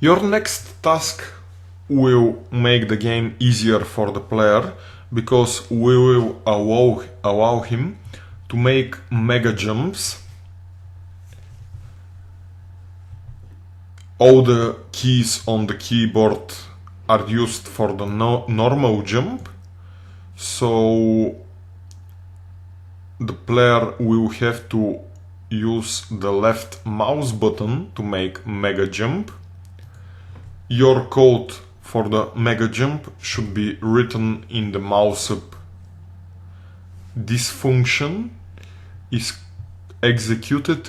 Your next task will make the game easier for the player because we will allow him to make mega jumps. All the keys on the keyboard are used for the normal jump, so the player will have to use the left mouse button to make mega jump. Your code for the mega jump should be written in the mouse up. This function is executed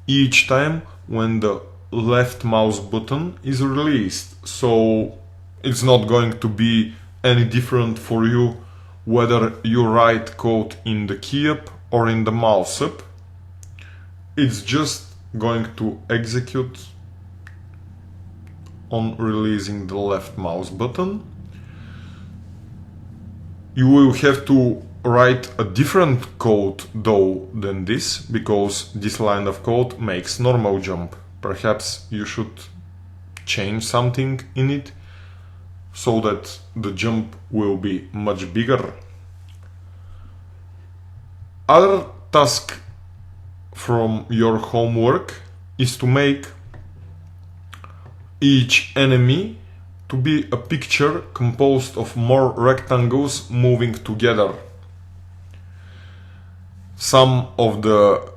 each time when the left mouse button is released, so it's not going to be any different for you whether you write code in the key up or in the mouse up. It's just going to execute on releasing the left mouse button. You will have to write a different code though than this, because this line of code makes normal jump. Perhaps you should change something in it so that the jump will be much bigger. Other task from your homework is to make each enemy to be a picture composed of more rectangles moving together. Some of the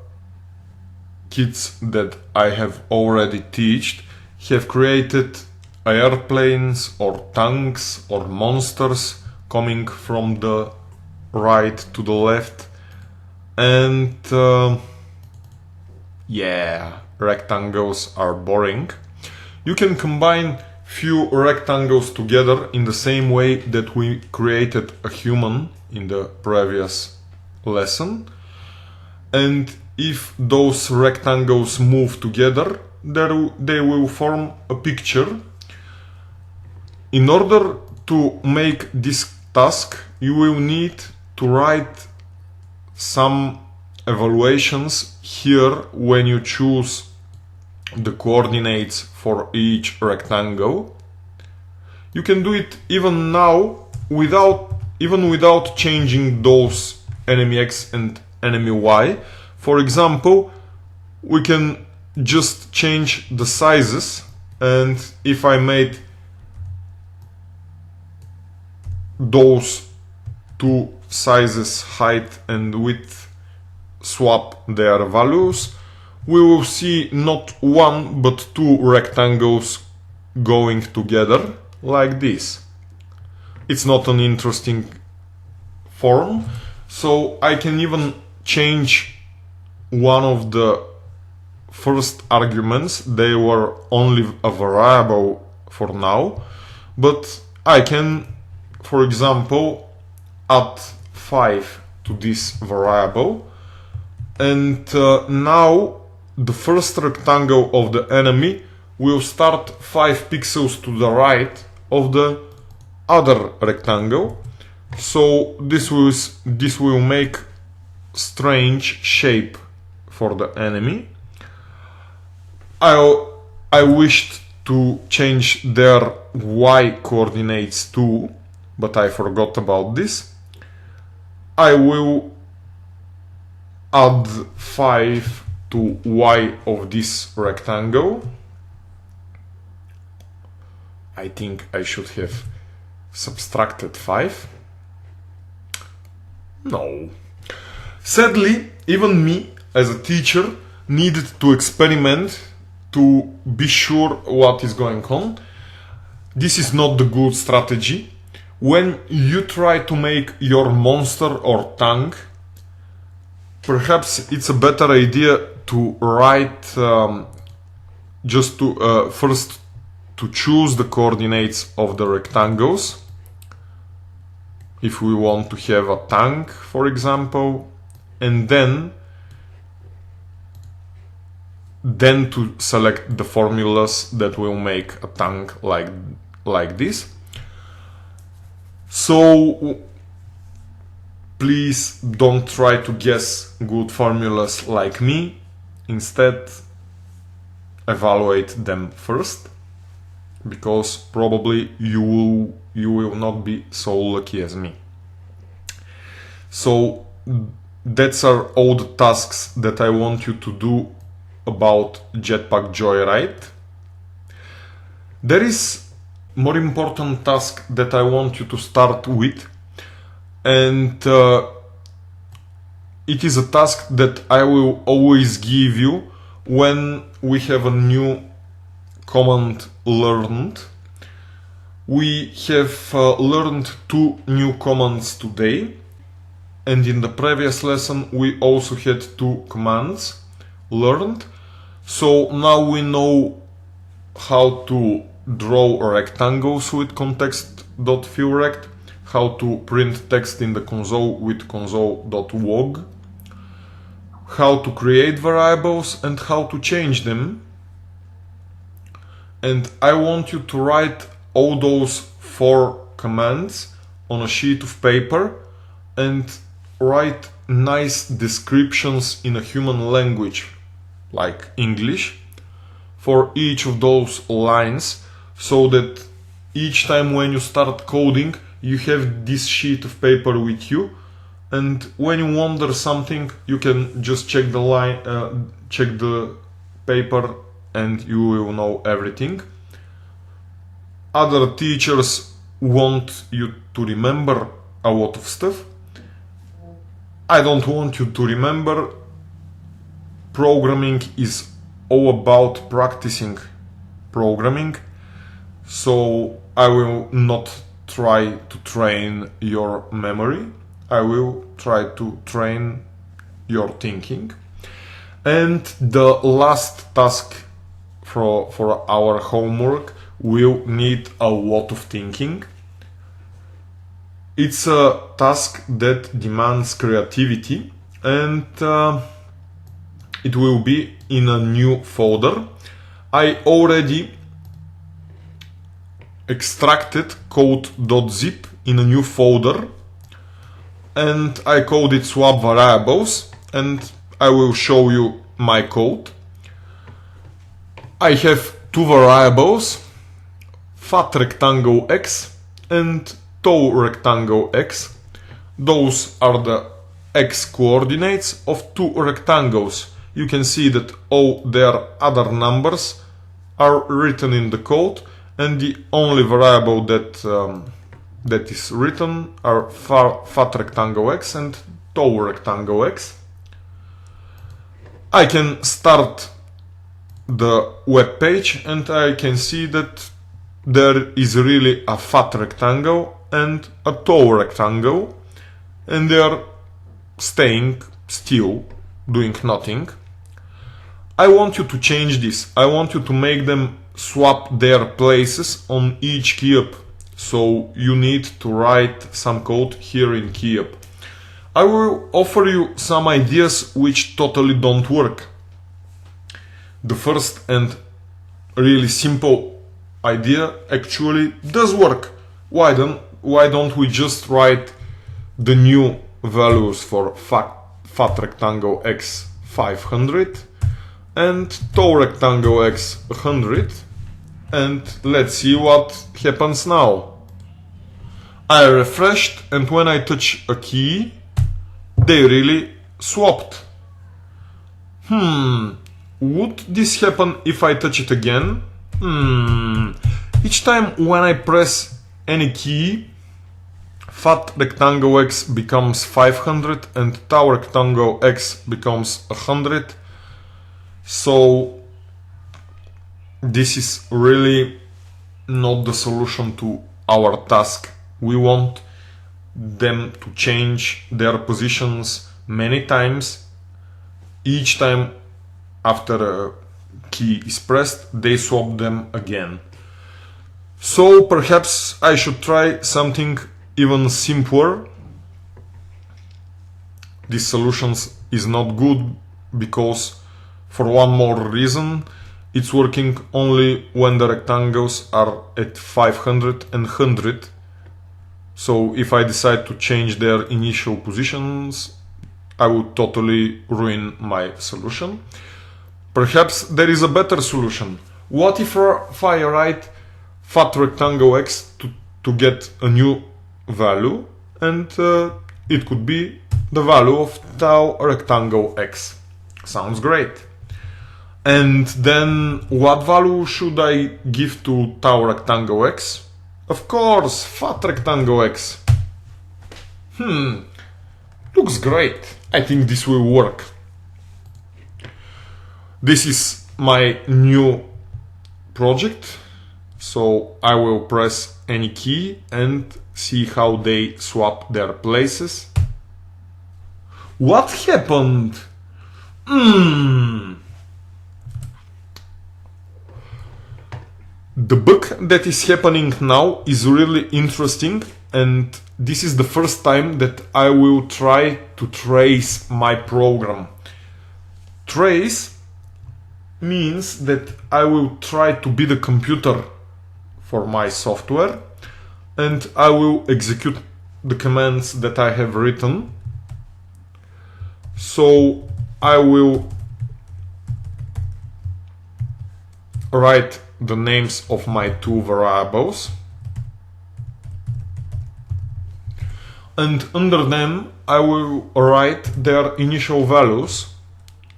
kids that I have already taught have created airplanes or tanks or monsters coming from the right to the left, and yeah, rectangles are boring. You can combine few rectangles together in the same way that we created a human in the previous lesson, and if those rectangles move together, they will form a picture. In order to make this task, you will need to write some evaluations here when you choose the coordinates for each rectangle. You can do it even now without changing those enemy X and enemy Y. For example, we can just change the sizes, and if I made those two sizes, height and width, swap their values, we will see not one but two rectangles going together like this. It's not an interesting form, so I can even change one of the first arguments. They were only a variable for now, but I can, for example, add 5 to this variable, and now the first rectangle of the enemy will start 5 pixels to the right of the other rectangle, so this will make strange shape for the enemy. I wished to change their Y coordinates too, but I forgot about this. I will add 5 to Y of this rectangle. I think I should have subtracted 5. No. Sadly, even me, as a teacher, needed to experiment to be sure what is going on. This is not the good strategy. When you try to make your monster or tank, perhaps it's a better idea to write just to first to choose the coordinates of the rectangles. If we want to have a tank, for example, and then to select the formulas that will make a tank like this. So please don't try to guess good formulas like me. Instead, evaluate them first. because probably you will not be so lucky as me. So that's are all the tasks that I want you to do about Jetpack Joyride. There is more important task that I want you to start with, and it is a task that I will always give you when we have a new command learned. We have learned 2 new commands today, and in the previous lesson we also had 2 commands learned. So now we know how to draw rectangles with context.fillRect, how to print text in the console with console.log, how to create variables and how to change them. And I want you to write all those 4 commands on a sheet of paper and write nice descriptions in a human language, like English, for each of those lines, so that each time when you start coding, you have this sheet of paper with you, and when you wonder something, you can just check the line, check the paper, and you will know everything. Other teachers want you to remember a lot of stuff. I don't want you to remember. Programming is all about practicing programming, so I will not try to train your memory. I will try to train your thinking. And the last task for our homework will need a lot of thinking. It's a task that demands creativity, and it will be in a new folder. I already extracted code.zip in a new folder, and I called it swap variables, and I will show you my code. I have 2 variables, fat rectangle x and tall rectangle x. Those are the x coordinates of 2 rectangles. You can see that all their other numbers are written in the code, and the only variable that is written are fat rectangle x and tall rectangle x. I can start the web page and I can see that there is really a fat rectangle and a tall rectangle, and they are staying still, doing nothing. I want you to change this. I want you to make them swap their places on each keyup. So you need to write some code here in keyup. I will offer you some ideas which totally don't work. The first and really simple idea actually does work. Why don't we just write the new values for fat rectangle x 500 and tall rectangle x 100, and let's see what happens now. I refreshed, and when I touch a key, they really swapped. Would this happen if I touch it again? Each time when I press any key, fat rectangle x becomes 500 and tall rectangle x becomes 100. So this is really not the solution to our task. We want them to change their positions many times. Each time after a key is pressed, they swap them again. So perhaps I should try something even simpler. This solution is not good because, for one more reason, it's working only when the rectangles are at 500 and 100. So if I decide to change their initial positions, I would totally ruin my solution. Perhaps there is a better solution. What if I write fat rectangle x to get a new value, and it could be the value of tau rectangle x. Sounds great. And then what value should I give to tau rectangle x? Of course, fat rectangle x. Looks great. I think this will work. This is my new project, so I will press any key and see how they swap their places. What happened? The bug that is happening now is really interesting, and this is the first time that I will try to trace my program. Trace means that I will try to be the computer for my software, and I will execute the commands that I have written. So I will write the names of my two variables, and under them I will write their initial values.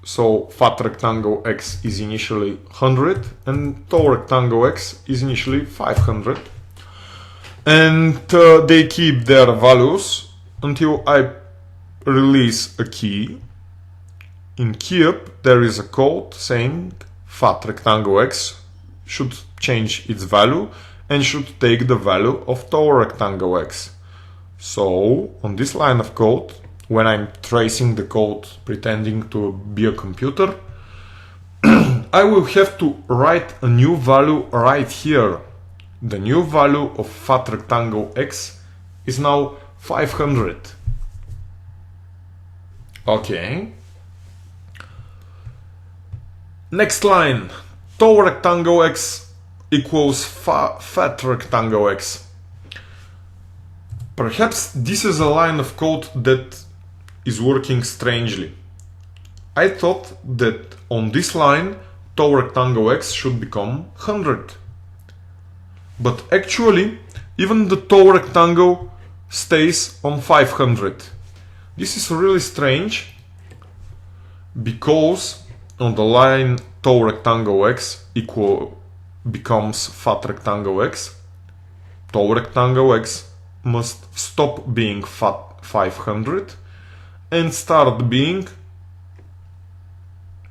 So fat rectangle x is initially 100 and tau rectangle x is initially 500, and they keep their values until I release a key. In keyup there is a code saying fat rectangle x should change its value and should take the value of tau rectangle x. So on this line of code, when I'm tracing the code pretending to be a computer, I will have to write a new value right here. The new value of fat rectangle x is now 500. Okay. Next line. Tau rectangle x equals fat rectangle x. Perhaps this is a line of code that is working strangely. I thought that on this line tau rectangle x should become 100. But actually even the tau rectangle stays on 500. This is really strange, because on the line tau rectangle x becomes fat rectangle x, tau rectangle x must stop being fat 500 and start being,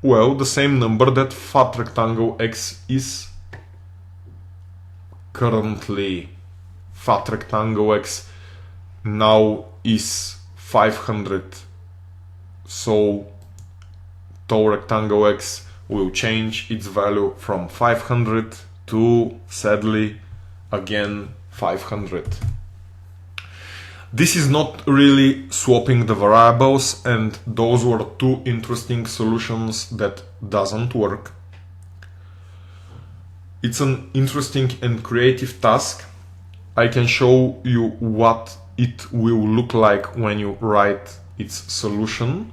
well, the same number that fat rectangle x is currently. Fat rectangle x now is 500, so tau rectangle x will change its value from 500 to, sadly, again 500. This is not really swapping the variables, and those were two interesting solutions that doesn't work. It's an interesting and creative task. I can show you what it will look like when you write its solution.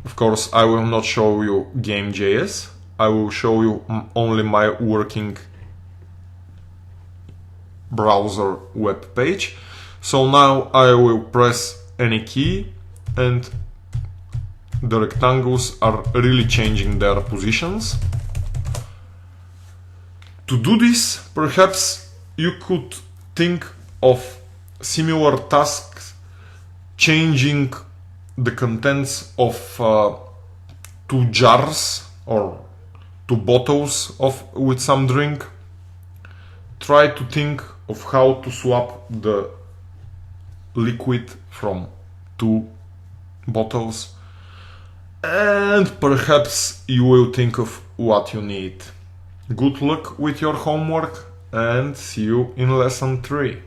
Of course, I will not show you game.js. I will show you only my working browser web page. So now I will press any key and the rectangles are really changing their positions. To do this, perhaps you could think of similar tasks, changing the contents of two jars or two bottles with some drink. Try to think of how to swap the liquid from two bottles, and perhaps you will think of what you need. Good luck with your homework and see you in lesson 3.